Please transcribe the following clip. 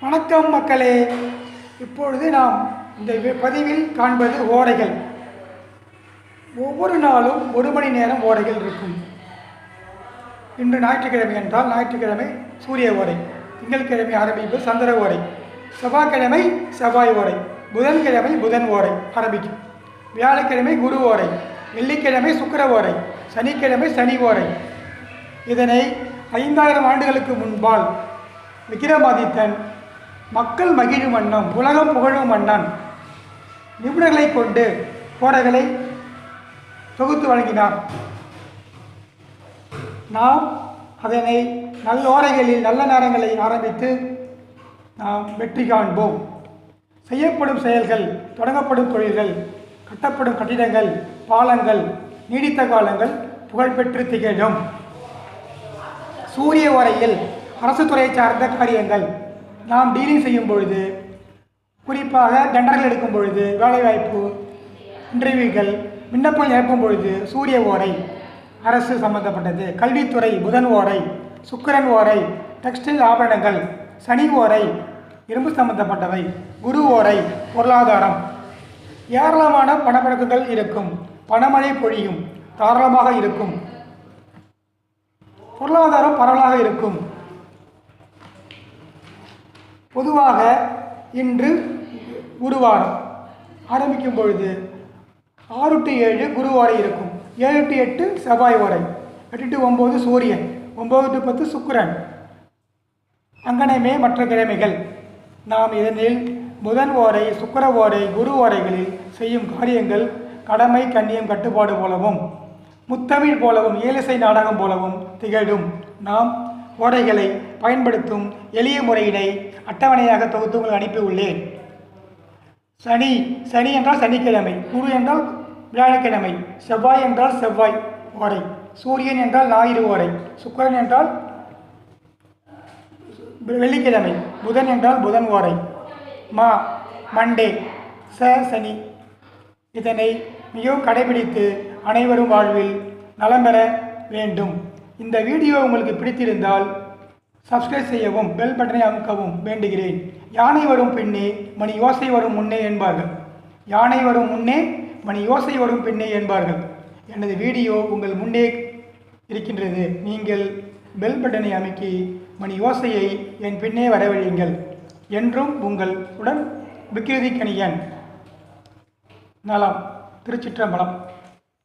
வணக்கம் மக்களே. இப்பொழுது நாம் இந்த பதிவில் காண்பது ஓரைகள். ஒவ்வொரு நாளும் 1 மணி நேரம் ஓரைகள் இருக்கும். இன்று ஞாயிற்றுக்கிழமை என்றால் ஞாயிற்றுக்கிழமை சூரிய ஓரை, திங்கட்கிழமை ஆரம்பிப்பது சந்திர ஓரை, செவ்வாய்க்கிழமை செவ்வாய் ஓரை, புதன்கிழமை புதன் ஓரை ஆரம்பிக்கும், வியாழக்கிழமை குரு ஓரை, வெள்ளிக்கிழமை சுக்கிர ஓரை, சனிக்கிழமை சனி ஓரை. இதனை 5000 ஆண்டுகளுக்கு முன்பால் விக்கிரமாதித்தன் மக்கள் மகிழும் வண்ணம் உலகம் புகழும் மன்னன் நிபுணர்களை கொண்டு ஓரைகளை தொகுத்து வழங்கினார். நாம் அதனை நல்லோரைகளில் நல்ல நேரங்களை ஆரம்பித்து நாம் வெற்றி காண்போம். செய்யப்படும் செயல்கள், தொடங்கப்படும் தொழில்கள், கட்டப்படும் கட்டிடங்கள், பாலங்கள் நீடித்த காலங்கள் புகழ்பெற்று திகழும். சூரிய ஓரையில் அரசு துறை சார்ந்த காரியங்கள் நாம் டீலிங் செய்யும் பொழுது, குறிப்பாக டெண்டர்கள் எடுக்கும் பொழுது, வேலைவாய்ப்பு இன்டர்வியூக்கள் விண்ணப்பங்கள் நிரப்பும் பொழுது சூரிய ஓரை அரசு சம்பந்தப்பட்டது. கல்வித்துறை புதன் ஓரை, சுக்கிரன் ஓரை டெக்ஸ்டைல் ஆபரணங்கள், சனி ஓரை இரும்பு சம்பந்தப்பட்டவை, குரு ஓரை பொருளாதாரம். ஏராளமான பணப்பழக்கங்கள் இருக்கும், பணமழை பொழியும், தாராளமாக இருக்கும், பொருளாதாரம் பரவலாக இருக்கும். பொதுவாக இன்று குருவாரம் ஆரம்பிக்கும் பொழுது 6 to 7 குரு ஓரை இருக்கும், 7 to 8 செவ்வாய் ஓரை, 8 to 9 சூரியன், 9 to 10 சுக்கிரன். அங்கனமே மற்ற கிழமைகள். நாம் இதனில் புதன் ஓரை, சுக்கிர ஓரை, குரு ஓரைகளில் செய்யும் காரியங்கள் கடமை, கண்ணியம், கட்டுப்பாடு போலவும் முத்தமிழ் போலவும் ஏலிசை நாடகம் போலவும் திகழும். நாம் ஓரைகளை பயன்படுத்தும் எளிய முறையினை அட்டவணையாக தொகுத்து உங்களுக்கு அனுப்பியுள்ளேன். சனி என்றால் சனிக்கிழமை, குரு என்றால் வியாழக்கிழமை, செவ்வாய் என்றால் செவ்வாய் ஓரை, சூரியன் என்றால் ஞாயிறு ஓரை, சுக்கிரன் என்றால் வெள்ளிக்கிழமை, புதன் என்றால் புதன் ஓரை, மண்டே சனி. இதனை மிகவும் கடைபிடித்து அனைவரும் வாழ்வில் நலம் பெற வேண்டும். இந்த வீடியோ உங்களுக்கு பிடித்திருந்தால் சப்ஸ்கிரைப் செய்யவும், பெல் பட்டனை அமுக்கவும் வேண்டுகிறேன். யானை வரும் பின்னே மணி யோசை வரும் முன்னே என்பார்கள். யானை வரும் முன்னே மணி யோசை வரும் பின்னே என்பார்கள். எனது வீடியோ உங்கள் முன்னே இருக்கின்றது. நீங்கள் பெல் பட்டனை அமுக்கி மணி யோசையை என் பின்னே வரவழையுங்கள். என்றும் உங்கள் உடன் விக்கிரதி கணியன். நலம். திருச்சிற்றம்பலம்.